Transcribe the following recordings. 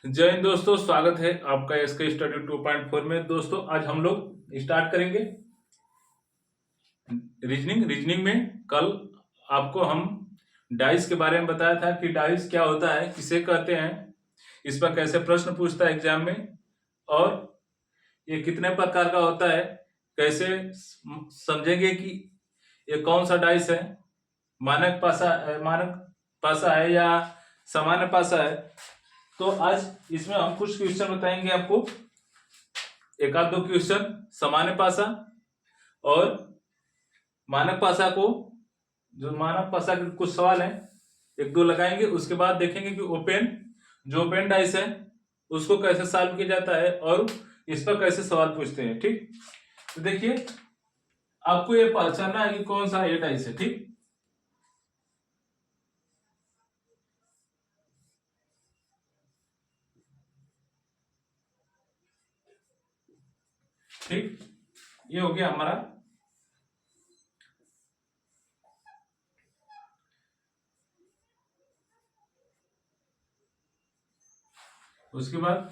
जय हिंद दोस्तों, स्वागत है आपका एसके स्टडी 2.4 में। दोस्तों आज हम लोग स्टार्ट करेंगे रीजनिंग में कल आपको हम डाइस के बारे में बताया था कि डाइस क्या होता है, किसे कहते हैं, इस पर कैसे प्रश्न पूछता है एग्जाम में, और ये कितने प्रकार का होता है, कैसे समझेंगे कि ये कौन सा डाइस है, मानक पासा है या सामान्य पासा है। तो आज इसमें हम कुछ क्वेश्चन बताएंगे आपको, एक आध दो क्वेश्चन सामान्य पासा और मानक पासा को, जो मानक पासा के कुछ सवाल हैं एक दो लगाएंगे। उसके बाद देखेंगे कि ओपन डाइस है उसको कैसे सॉल्व किया जाता है और इस पर कैसे सवाल पूछते हैं। ठीक, तो देखिए आपको ये पहचानना है कि कौन सा ये डाइस है। ठीक, ठीक, ये हो गया हमारा। उसके बाद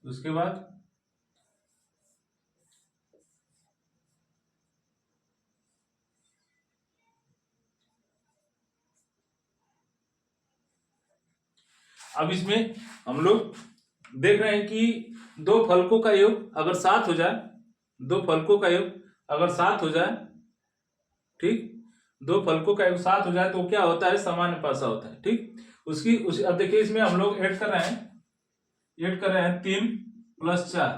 उसके बाद अब इसमें हम लोग देख रहे हैं कि दो फलकों का योग अगर 7 हो जाए, दो फलकों का योग अगर 7 हो जाए, ठीक, दो फलकों का योग 7 हो जाए तो क्या होता है, सामान्य पासा होता है। ठीक, अब देखिए इसमें हम लोग ऐड कर रहे हैं 3 + 4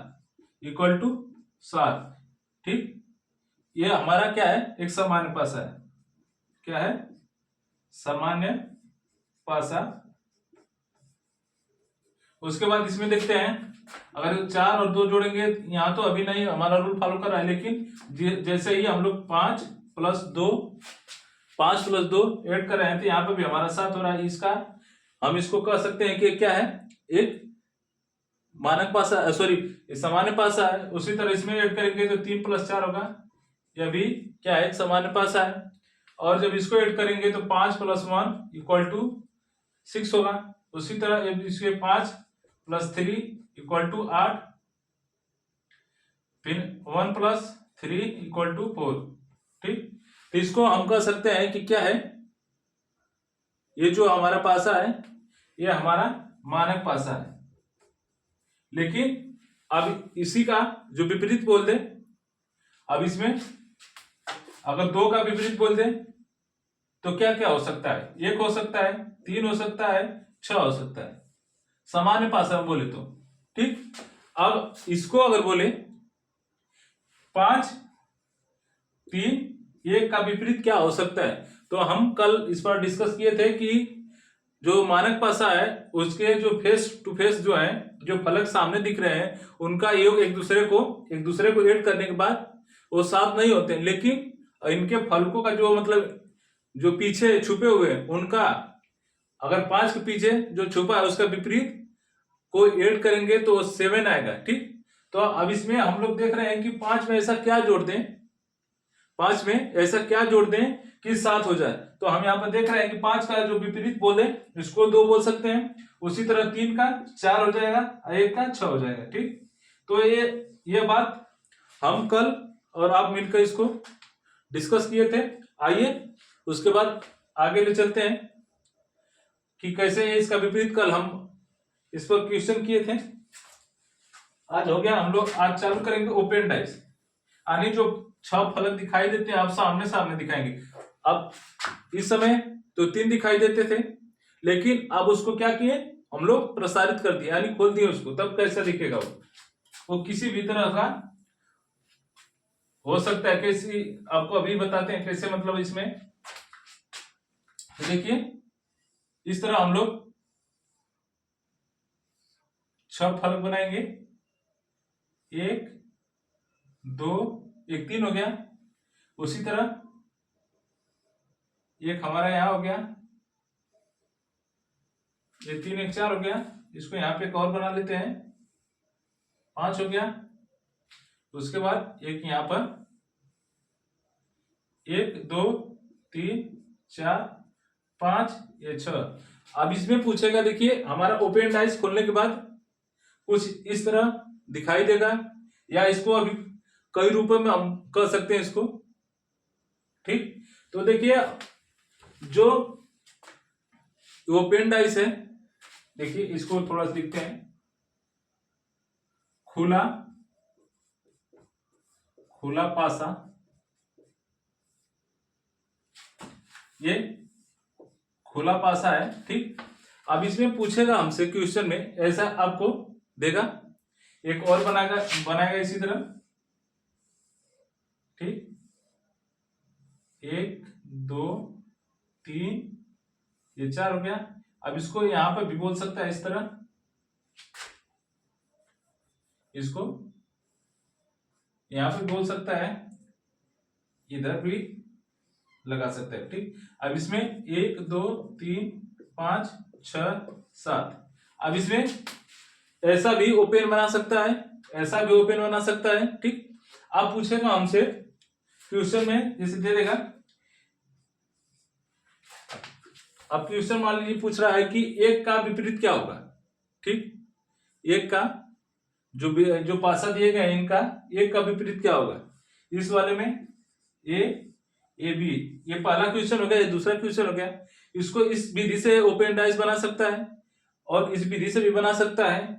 = 7। ठीक, ये हमारा क्या है, एक सामान्य पासा है। क्या है, सामान्य पासा। उसके बाद इसमें देखते हैं, अगर 4 और 2 जोड़ेंगे, यहाँ तो अभी नहीं हमारा रूल फॉलो कर रहा है, लेकिन जैसे ही हम लोग 5 + 2 ऐड कर रहे हैं तो यहाँ पे भी हमारा 7 हो रहा है। इसका हम इसको कह सकते हैं कि क्या है, एक मानक पासा, सॉरी सामान्य पासा है। उसी तरह इसमें ऐड करेंगे तो 3 + 4 होगा, यह भी क्या है, एक सामान्य पासा है। और जब इसको ऐड करेंगे तो 5 + 1 = 6 होगा। उसी तरह इसके 5 + 3 = 8, फिर 1 + 3 = 4। ठीक, तो इसको हम कह सकते हैं कि क्या है, ये जो हमारा पासा है ये हमारा मानक पासा है। लेकिन अब इसी का जो विपरीत बोल दे, अब इसमें अगर 2 का विपरीत बोल दे तो क्या क्या हो सकता है, 1 हो सकता है, 3 हो सकता है, 6 हो सकता है, सामान्य पासा में बोले तो। ठीक, अब इसको अगर बोले 5 3 1 का विपरीत क्या हो सकता है, तो हम कल इस पर डिस्कस किए थे कि जो मानक पासा है उसके जो फेस टू फेस जो है, जो फलक सामने दिख रहे हैं, उनका योग एक दूसरे को ऐड करने के बाद वो साथ नहीं होते, लेकिन इनके फलकों का जो मतलब जो पीछे छुपे हुए हैं उनका, अगर 5 के पीछे जो छुपा है उसका विपरीत को ऐड करेंगे तो 7 आएगा। ठीक, तो अब इसमें हम लोग देख रहे हैं कि 5 में ऐसा क्या जोड़ दें, 5 में ऐसा क्या जोड़ दें कि 7 हो जाए। तो हम यहाँ पर देख रहे हैं कि 5 का जो विपरीत बोले इसको 2 बोल सकते हैं, उसी तरह 3 का 4 हो जाएगा और 1 का 6 हो जाएगा। ठीक, तो ये बात हम कल और आप मिलकर इसको डिस्कस किए थे। आइए उसके बाद आगे ले चलते हैं कि कैसे है इसका विपरीत। कल हम इस पर क्वेश्चन किए थे, आज हो गया। हम लोग आज चालू करेंगे ओपन डाइस, यानी जो 6 फलक दिखाई देते हैं आप सामने सामने दिखाएंगे। अब इस समय तो 3 दिखाई देते थे, लेकिन अब उसको क्या किए हम लोग, प्रसारित कर दिया, यानी खोल दिए उसको। तब कैसा दिखेगा वो किसी भी तरह का हो सकता है। कैसी, आपको अभी बताते हैं कैसे, मतलब इसमें देखिए इस तरह हम लोग 6 फलक बनाएंगे, 1 2 1 3 हो गया। उसी तरह एक हमारा यहां हो गया, ये 3 1 4 हो गया। इसको यहाँ पे एक और बना लेते हैं, 5 हो गया। उसके बाद एक यहाँ पर 1 2 3 4 5 ये 6। अब इसमें पूछेगा, देखिए हमारा ओपन डाइस खोलने के बाद कुछ इस तरह दिखाई देगा, या इसको अभी कई रूपों में हम कर सकते हैं इसको। ठीक, तो देखिए जो ओपन डाइस है, देखिए इसको थोड़ा सा लिखते हैं, खुला खुला पासा, ये खुला पासा है। ठीक, अब इसमें पूछेगा हमसे क्वेश्चन में, ऐसा आपको देगा, एक और बनाएगा इसी तरह। ठीक, 1 2 3 ये 4 हो गया। अब इसको यहां पर भी बोल सकता है इस तरह, इसको यहां पर बोल सकता है, इधर भी लगा सकते हैं। ठीक, अब इसमें 1 2 3 5 6 7। अब इसमें ऐसा भी ओपन बना सकता है, ऐसा भी ओपन बना सकता है। ठीक, अब पूछेगा हमसे क्वेश्चन में, जैसे दे देगा, अब क्वेश्चन मान लीजिए पूछ रहा है कि 1 का विपरीत क्या होगा। ठीक, 1 का जो पासा दिए गए इनका 1 का विपरीत क्या होगा। इस वाले में ए बी, ये पहला क्वेश्चन हो गया, ये दूसरा क्वेश्चन हो गया। इसको इस विधि से ओपन डाइस बना सकता है और इस विधि से भी बना सकता है,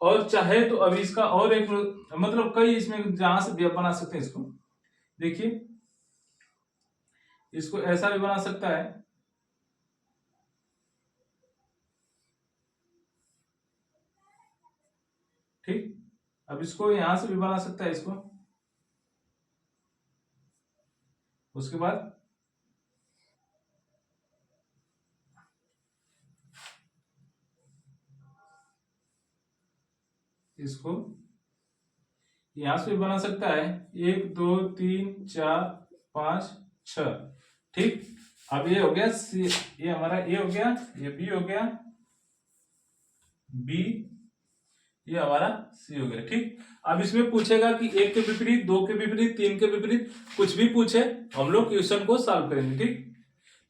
और चाहे तो अभी इसका और एक मतलब कई इसमें जहां से भी बना सकते हैं इसको। देखिए इसको ऐसा भी बना सकता है, ठीक, अब इसको यहां से भी बना सकता है इसको। उसके बाद इसको यहां से भी बना सकता है, 1 2 3 4 5 6। ठीक, अब ये हो गया सी, ये हमारा ए हो गया, ये बी हो गया, बी ये हमारा सी हो गया। ठीक, अब इसमें पूछेगा कि 1 के विपरीत, 2 के विपरीत, 3 के विपरीत, कुछ भी पूछे हम लोग क्वेश्चन को सॉल्व करेंगे। ठीक,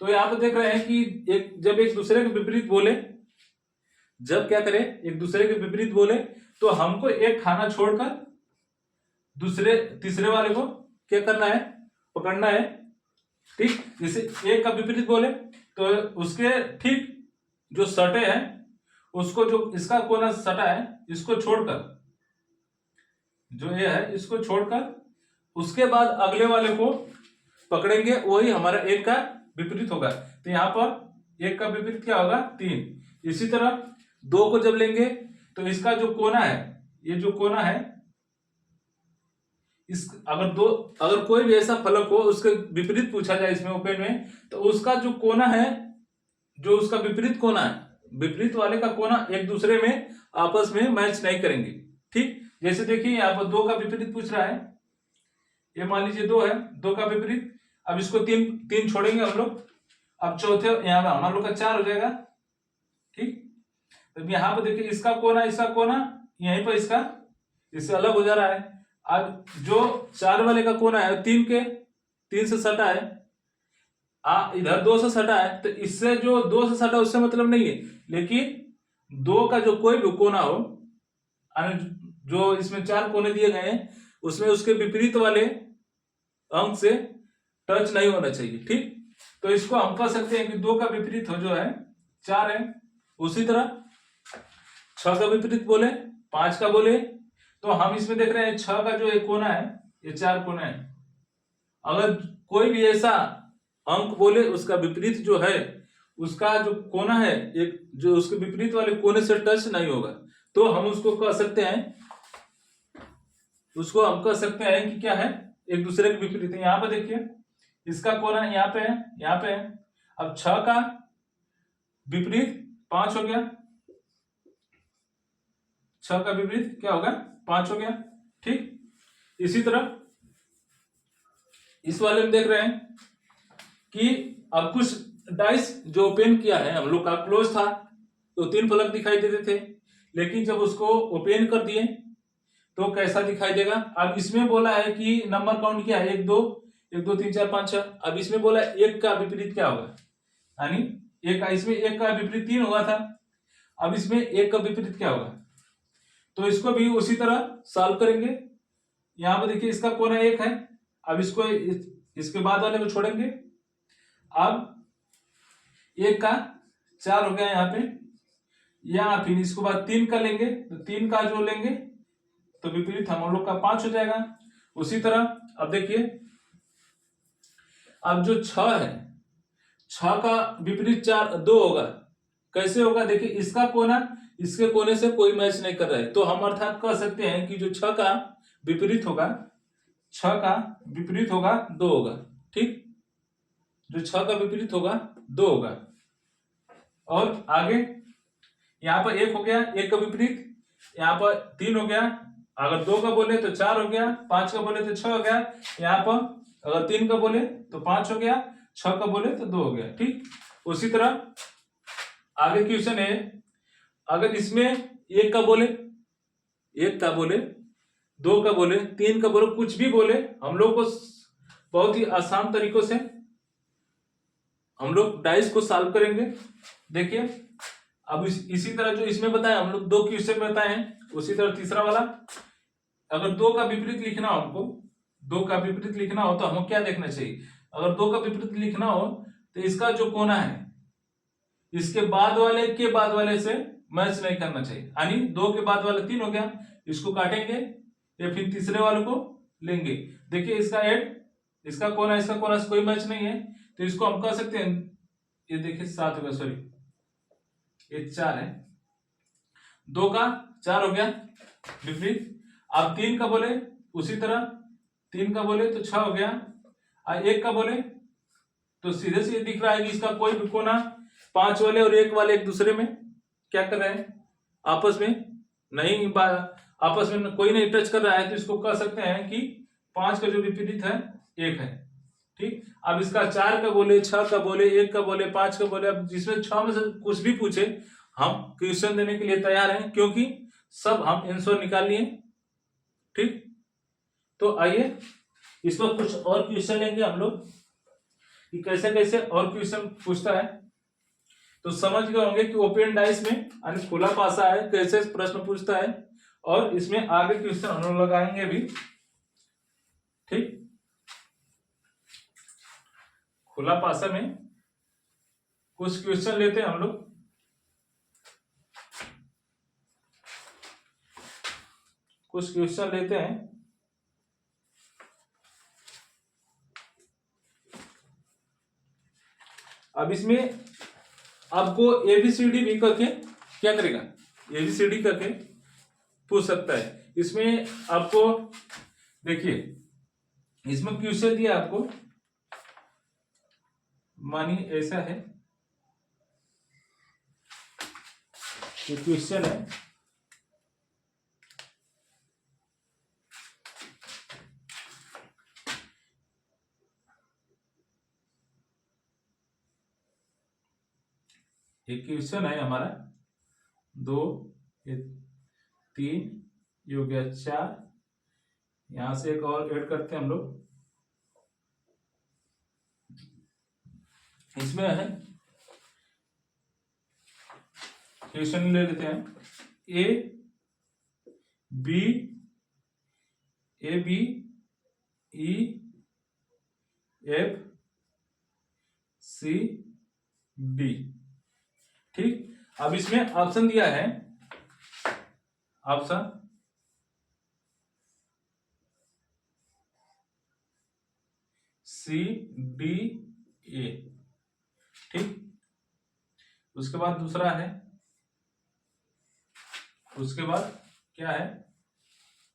तो यहाँ पे देख रहे हैं कि जब एक दूसरे के विपरीत बोले, जब क्या करें, एक दूसरे के विपरीत बोले तो हमको एक खाना छोड़कर तीसरे वाले को क्या करना है, पकड़ना है। ठीक, जैसे 1 का विपरीत बोले तो उसके ठीक जो सटे हैं, उसको जो इसका कोना सटा है इसको छोड़कर, जो ये है इसको छोड़कर उसके बाद अगले वाले को पकड़ेंगे, वही हमारा 1 का विपरीत होगा। तो यहां पर 1 का विपरीत क्या होगा, 3। इसी तरह 2 को जब लेंगे तो इसका जो कोना है, ये जो कोना है, अगर कोई भी ऐसा फलक हो उसके विपरीत पूछा जाए इसमें ओपन में, तो उसका जो कोना है, जो उसका विपरीत कोना है, विपरीत वाले का कोना एक दूसरे में आपस में मैच नहीं करेंगे। ठीक, जैसे देखिए यहाँ पर 2 का विपरीत पूछ रहा है, ये मान लीजिए 2 है, 2 का विपरीत। अब इसको 3 छोड़ेंगे हम लोग, अब चौथे यहाँ पर हमारे लोग का 4 हो जाएगा। ठीक, तो यहाँ पर देखिए इसका कोना यहीं पर इससे अलग हो जा रहा है। अब जो 4 वाले का कोना है 3 से सटा है, इधर 2 से सटा है, तो इससे जो 2 से सटा उससे मतलब नहीं है, लेकिन 2 का जो कोई भी कोना हो, जो इसमें 4 कोने दिए गए हैं उसमें उसके विपरीत वाले अंक से टच नहीं होना चाहिए। ठीक, तो इसको हम कह सकते हैं कि 2 का विपरीत हो जो है 4 है। उसी तरह 6 का विपरीत बोले, 5 का बोले, तो हम इसमें देख रहे हैं 6 का जो एक कोना है ये 4 कोना है। अगर कोई भी ऐसा अंक बोले उसका विपरीत जो है, उसका जो कोना है एक, जो उसके विपरीत वाले कोने से टच नहीं होगा, तो हम उसको कह सकते हैं कि क्या है, एक दूसरे के विपरीत है। यहां पर देखिए इसका कोना यहाँ पे है। अब 6 का विपरीत 5 हो गया, 6 का विपरीत क्या होगा, 5 हो गया। ठीक, इसी तरह इस वाले में देख रहे हैं कि अब कुछ डाइस जो ओपन किया है हम लोग का क्लोज था, तो 3 फलक दिखाई देते थे, लेकिन जब उसको ओपन कर दिए तो कैसा दिखाई देगा। अब इसमें बोला है कि नंबर काउंट क्या है, 1 2 1 2 3 4 5 6। अब इसमें बोला है 1 का विपरीत क्या होगा, यानी इसमें 1 का विपरीत 3 होगा था। अब इसमें 1 का विपरीत क्या होगा, तो इसको भी उसी तरह सॉल्व करेंगे। यहां पर देखिए इसका कोना 1 है। अब इसको इसके बाद वाले को छोड़ेंगे। अब 1 का 4 हो गया यहाँ पे, या फिर इसके बाद 3 का लेंगे तो 3 का जो लेंगे तो विपरीत हम लोग का 5 हो जाएगा। उसी तरह अब देखिए, अब जो 6 है, 6 का विपरीत 2 होगा। कैसे होगा, देखिए इसका कोना इसके कोने से कोई मैच नहीं कर रहा है, तो हम अर्थात कह सकते हैं कि जो 6 का विपरीत होगा, 6 का विपरीत होगा 2 होगा। ठीक, जो 6 का विपरीत होगा 2 होगा। और आगे यहाँ पर 1 हो गया, 1 का विपरीत, यहाँ पर 3 हो गया। अगर 2 का बोले तो 4 हो गया, 5 का बोले तो 6 हो गया। यहाँ पर अगर 3 का बोले तो 5 हो गया, 6 का बोले तो 2 हो गया। ठीक, उसी तरह आगे क्वेश्चन है, अगर इसमें 1 का बोले, 1 का बोले, 2 का बोले, 3 का बोले, कुछ भी बोले, हम लोग को बहुत ही आसान तरीकों से हम लोग डाइस को सॉल्व करेंगे। देखिए अब इसी तरह जो इसमें बताया, हम लोग 2 क्वेश्चन में बताए हैं, उसी तरह तीसरा वाला, अगर 2 का विपरीत लिखना हो, हमको 2 का विपरीत लिखना हो तो हमको क्या देखना चाहिए, अगर 2 का विपरीत लिखना हो तो इसका जो कोना है इसके बाद वाले के बाद वाले से मैच नहीं करना चाहिए, यानी 2 के बाद वाला 3 हो गया, इसको काटेंगे या फिर तीसरे वाले को लेंगे। देखिए इसका हेड, इसका कोना से कोई मैच नहीं है, तो इसको हम कह सकते हैं, ये देखिए 7 हो गया, सॉरी ये 4 है, 2 का 4 हो गया विपरीत। अब 3 का बोले उसी तरह, 3 का बोले तो 6 हो गया, और 1 का बोले तो सीधे से दिख रहा है कि इसका कोई भी कोना 5 वाले और 1 वाले एक दूसरे में क्या कर रहे हैं, आपस में नहीं, आपस में कोई नहीं टच कर रहा है, तो इसको कह सकते हैं कि 5 का जो विपरीत है 1 है। ठीक, अब इसका 4 का बोले, 6 का बोले, 1 का बोले, 5 का बोले, अब जिसमें 6 में से कुछ भी पूछे हम क्वेश्चन देने के लिए तैयार हैं, क्योंकि सब हम आंसर निकाल लिए। ठीक, तो आइए इस पर कुछ और क्वेश्चन लेंगे हम लोग कि कैसे कैसे और क्वेश्चन पूछता है। तो समझ गए होंगे कि ओपन डाइस में यानी खुला पासा है, कैसे प्रश्न पूछता है, और इसमें आगे क्वेश्चन हम लोग लगाएंगे भी। ठीक, खुला पासा में कुछ क्वेश्चन लेते हैं हम लोग। कुछ क्वेश्चन लेते हैं, अब इसमें आपको एबीसीडी भी करके क्या करेगा, एबीसीडी करके पूछ सकता है। इसमें आपको देखिए, इसमें क्वेश्चन दिया आपको, मानिए ऐसा है, ये क्वेश्चन है, एक क्वेश्चन है हमारा 2 3 ये हो गया 4, यहां से एक और ऐड करते हैं हम लोग। इसमें है क्वेश्चन ले लेते हैं, A B E F C D. ठीक, अब इसमें ऑप्शन दिया है, ऑप्शन सी डी ए। ठीक, उसके बाद दूसरा है, उसके बाद क्या है,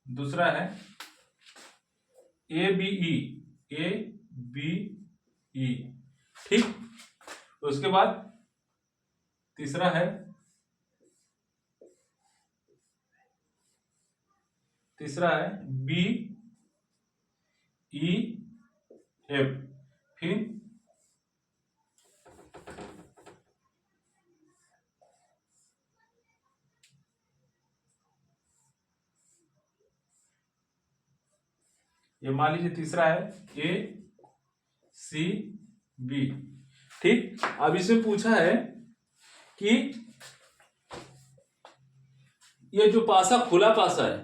दूसरा है ए बी ई। ठीक, उसके बाद तीसरा है, बी ई एफ। फिर ये मान लीजिए तीसरा है ए सी बी। ठीक, अब इसमें पूछा है कि ये जो पासा खुला पासा है,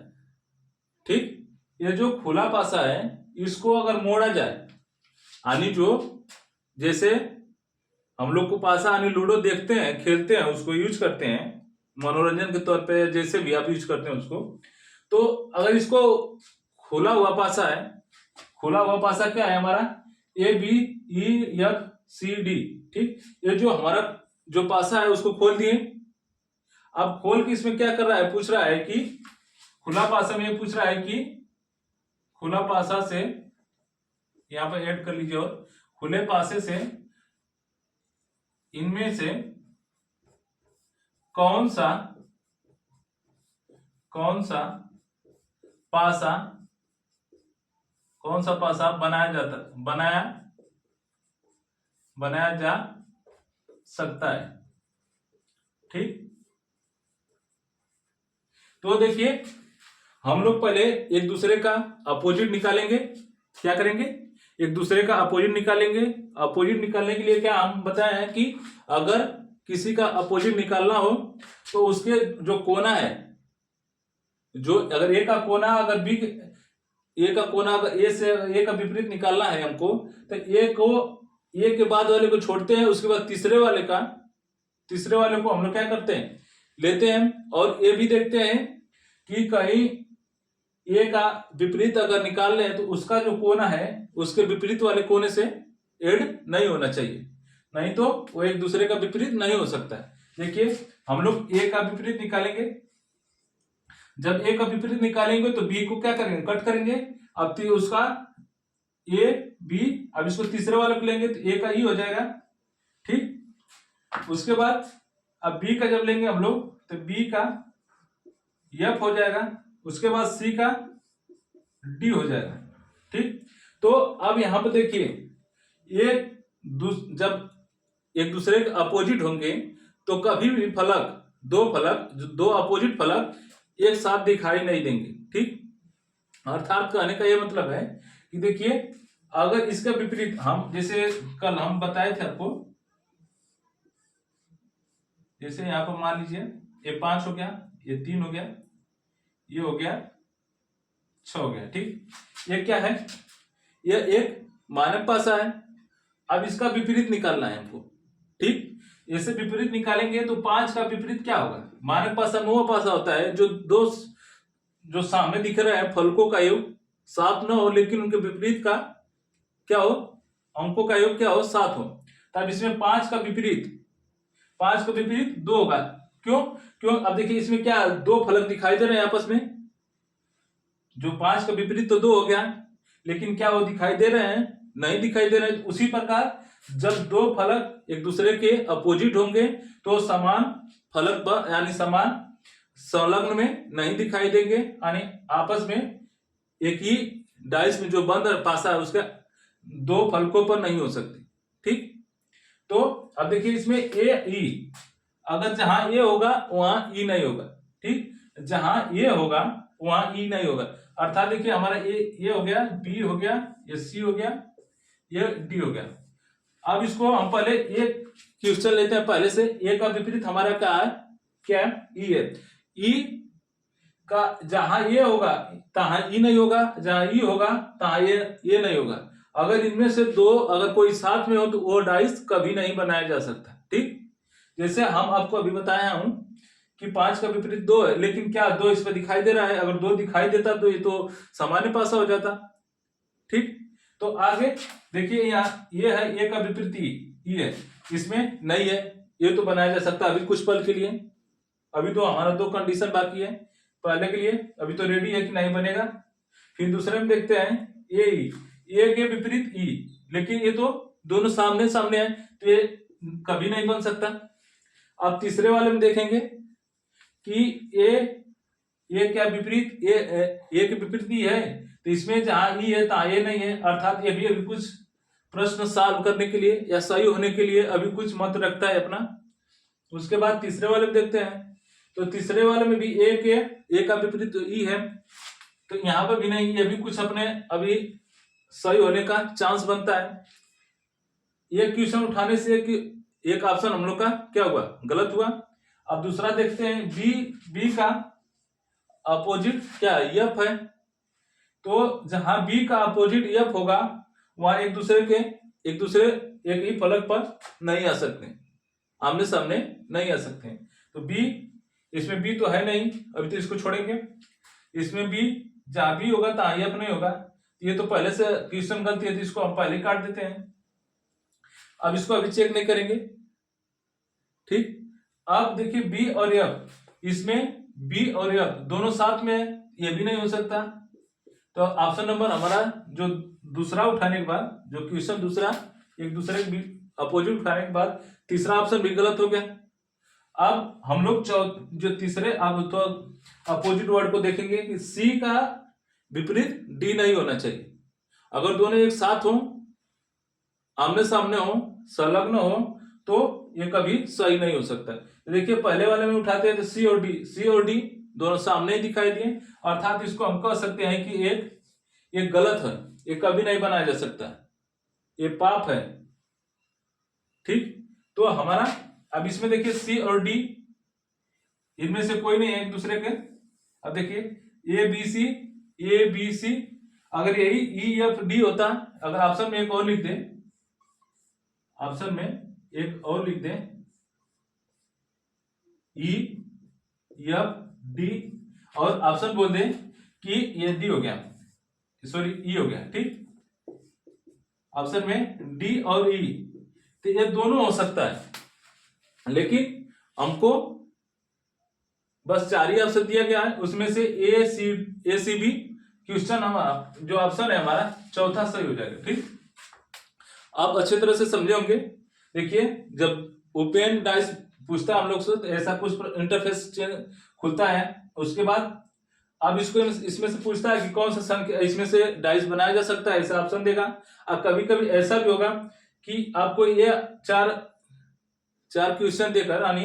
ठीक, ये जो खुला पासा है इसको अगर मोड़ा जाए, यानी जो जैसे हम लोग को पासा यानी लूडो देखते हैं, खेलते हैं, उसको यूज करते हैं मनोरंजन के तौर पे, जैसे भी आप यूज करते हैं उसको। तो अगर इसको खुला हुआ पासा है, खुला हुआ पासा क्या है हमारा A B E F C D. ठीक, ये जो हमारा जो पासा है उसको खोल दिए। अब खोल के इसमें क्या कर रहा है, पूछ रहा है कि खुला पासा में ये पूछ रहा है कि खुला पासा से, यहां पर ऐड कर लीजिए, और खुले पासे से इनमें से कौन सा पासा बनाया जा सकता है। ठीक, तो देखिए हम लोग पहले एक दूसरे का अपोजिट निकालेंगे। क्या करेंगे, एक दूसरे का अपोजिट निकालेंगे। अपोजिट निकालने के लिए क्या हम बताए हैं कि अगर किसी का अपोजिट निकालना हो तो उसके जो कोना है, जो अगर ए का कोना अगर बी, ए का कोना अगर ए से ए का विपरीत निकालना है हमको, तो ए के बाद वाले को छोड़ते हैं, उसके बाद तीसरे वाले को हम लोग क्या करते हैं, लेते हैं, और ये भी देखते हैं कि कहीं ए का विपरीत अगर निकाल लें तो उसका जो कोना है उसके विपरीत वाले कोने से ऐड नहीं होना चाहिए, नहीं तो वो एक दूसरे का विपरीत नहीं हो सकता है। देखिए हम लोग ए का विपरीत निकालेंगे। जब ए का विपरीत निकालेंगे तो बी को क्या करेंगे, कट करेंगे। अब तो उसका ए बी, अब इसको तीसरे वाले को लेंगे तो ए का ई हो जाएगा। ठीक, उसके बाद अब बी का जब लेंगे हम लोग तो बी का एफ हो जाएगा, उसके बाद सी का डी हो जाएगा। ठीक, तो अब यहां पर देखिए ये जब एक दूसरे के अपोजिट होंगे तो कभी भी दो अपोजिट फलक एक साथ दिखाई नहीं देंगे। ठीक, अर्थात कहने का यह मतलब है कि देखिए अगर इसका विपरीत हम, जैसे कल हम बताए थे आपको, जैसे यहां पर मान लीजिए ये 5 हो गया, ये 3 हो गया, ये हो गया 6 हो गया। ठीक, ये क्या है, ये एक मानक पासा है। अब इसका विपरीत निकालना है हमको। ठीक, ऐसे विपरीत निकालेंगे तो 5 का विपरीत क्या होगा, मानक पासा 9 पासा होता है, जो सामने दिख रहा है फलकों का योग 7 न हो, लेकिन उनके विपरीत का क्या हो, अंकों का योग क्या हो, 7 हो। तब इसमें 5 का विपरीत 2 होगा। क्यों, अब देखिए इसमें क्या 2 फलक दिखाई दे रहे हैं आपस में, जो 5 का विपरीत तो 2 हो गया, लेकिन क्या वो दिखाई दे रहे हैं, नहीं दिखाई दे रहे हैं। उसी प्रकार जब 2 फलक एक दूसरे के अपोजिट होंगे तो समान फलक पर यानी समान संलग्न में नहीं दिखाई देंगे, यानी आपस में एक ही डाइस में जो बंद पासा है उसका 2 फलकों पर नहीं हो सकते। ठीक, तो अब देखिए इसमें ए ई, अगर जहां ए होगा वहां ई नहीं होगा। ठीक, जहां ए होगा वहां ई नहीं होगा, अर्थात देखिए हमारा ए हो गया, बी हो गया, ये सी हो गया, ये डी हो गया। अब इसको हम पहले एक क्वेश्चन लेते हैं पहले से। ए का विपरीत हमारा क्या है, ई है। ई का जहां ए होगा तहां ई नहीं होगा, जहां ई होगा तहां ये नहीं होगा। अगर इनमें से 2 अगर कोई साथ में हो तो वो डाइस कभी नहीं बनाया जा सकता। ठीक, जैसे हम आपको अभी बताया हूं कि 5 का विपरीत 2 है, लेकिन क्या 2 इस पर दिखाई दे रहा है, अगर 2 दिखाई देता तो ये तो सामान्य पासा हो जाता। ठीक, तो आगे देखिए यहाँ ये है ए का विपरीत ई है, इसमें नहीं है, ये तो बनाया जा सकता अभी कुछ पल के लिए। अभी तो हमारा 2 कंडीशन बाकी है पहले के लिए, अभी तो रेडी है कि नहीं बनेगा। फिर दूसरे में देखते हैं ए के विपरीत ई, लेकिन ये तो दोनों सामने सामने है तो ये कभी नहीं बन सकता। अब तीसरे वाले में देखेंगे कि ए क्या विपरीत ए के विपरीत ई है, तो इसमें जहां ई है तहां ए नहीं है, अर्थात ये भी अभी कुछ प्रश्न सॉल्व करने के लिए या सही होने के लिए अभी कुछ मत रखता है अपना। उसके बाद तीसरे वाले में देखते हैं, तो तीसरे वाले में भी ए का विपरीत ई है, तो यहाँ पर भी नहीं, ये भी कुछ अपने अभी सही होने का चांस बनता है। ये क्वेश्चन उठाने से एक ऑप्शन हम लोग का क्या हुआ, गलत हुआ। अब दूसरा देखते हैं, बी का अपोजिट क्या है, एफ है। तो जहां बी का अपोजिट एफ होगा वहां एक दूसरे एक ही फलक पर नहीं आ सकते, आमने सामने नहीं आ सकते। तो बी, इसमें बी तो है नहीं, अभी तो इसको छोड़ेंगे। इसमें बी जहां बी होगा तहां एफ नहीं होगा। ये तो पहले से क्वेश्चन गलती है, तो इसको हम पहले काट देते हैं। अब इसको अभी चेक नहीं करेंगे, ठीक। अब देखिए बी और एफ, इसमें बी और एफ दोनों साथ में, ये भी नहीं हो सकता। तो ऑप्शन नंबर हमारा जो दूसरा उठाने के बाद, जो क्वेश्चन दूसरा एक दूसरे के अपोजिट उठाने के बाद तीसरा ऑप्शन भी गलत हो गया। अब हम लोग जो तीसरे अब तो अपोजिट वर्ड को देखेंगे कि सी का विपरीत डी नहीं होना चाहिए। अगर दोनों एक साथ हो, आमने सामने हो, संलग्न हो, तो ये कभी सही नहीं हो सकता। देखिए पहले वाले में उठाते हैं तो सी और डी दोनों सामने ही दिखाई दिए, अर्थात इसको हम कह सकते हैं कि एक गलत है, ये कभी नहीं बनाया जा सकता, ये पाप है, ठीक। तो हमारा अब इसमें देखिए सी और डी, इनमें से कोई नहीं है एक दूसरे के। अब देखिए ए बी सी, अगर यही ई एफ डी होता, अगर ऑप्शन में एक और लिख दें, ऑप्शन में एक और लिख दें ई एफ डी, और ऑप्शन बोल दें कि ये डी हो गया, सॉरी ई हो गया, ठीक। ऑप्शन में डी और ई, तो ये दोनों हो सकता है, लेकिन हमको बस 4 ही ऑप्शन दिया गया है, उसमें से ए सी बी क्वेश्चन हमारा जो ऑप्शन है हमारा चौथा सही हो जाएगा, ठीक। आप अच्छे तरह से समझे होंगे। देखिए जब ओपन डाइस पूछता है हम लोग से, तो ऐसा कुछ इंटरफेस खुलता है, उसके बाद अब इसको इसमें से पूछता है कि कौन सा संख्या इसमें से डाइस बनाया जा सकता है, ऐसा ऑप्शन देगा। अब कभी कभी ऐसा भी होगा कि आपको ये चार क्वेश्चन देकर, यानी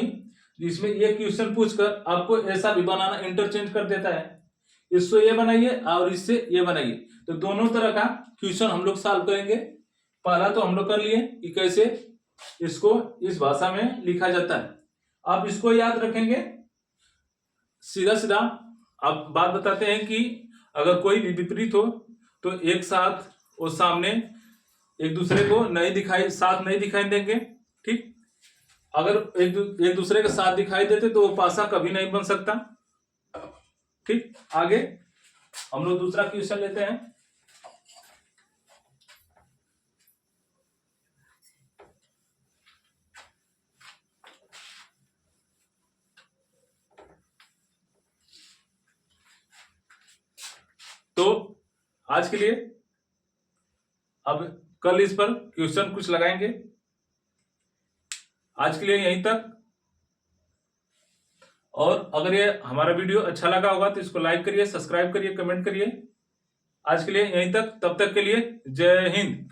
जिसमें ये क्वेश्चन पूछकर आपको ऐसा भी बनाना इंटरचेंज कर देता है, इससे ये बनाइए और इससे ये बनाइए। तो दोनों तरह का क्वेश्चन हम लोग सॉल्व करेंगे। पहला तो हम लोग कर लिए कि कैसे इसको इस भाषा में लिखा जाता है। आप इसको याद रखेंगे, सीधा सीधा आप बात बताते हैं कि अगर कोई भी विपरीत हो तो एक साथ और सामने एक दूसरे को साथ नहीं दिखाई देंगे, ठीक। अगर एक दूसरे के साथ दिखाई देते तो वो पासा कभी नहीं बन सकता, ठीक। आगे हम लोग दूसरा क्वेश्चन लेते हैं। तो आज के लिए अब कल इस पर क्वेश्चन कुछ लगाएंगे। आज के लिए यहीं तक, और अगर ये हमारा वीडियो अच्छा लगा होगा तो इसको लाइक करिए, सब्सक्राइब करिए, कमेंट करिए। आज के लिए यहीं तक, तब तक के लिए जय हिंद।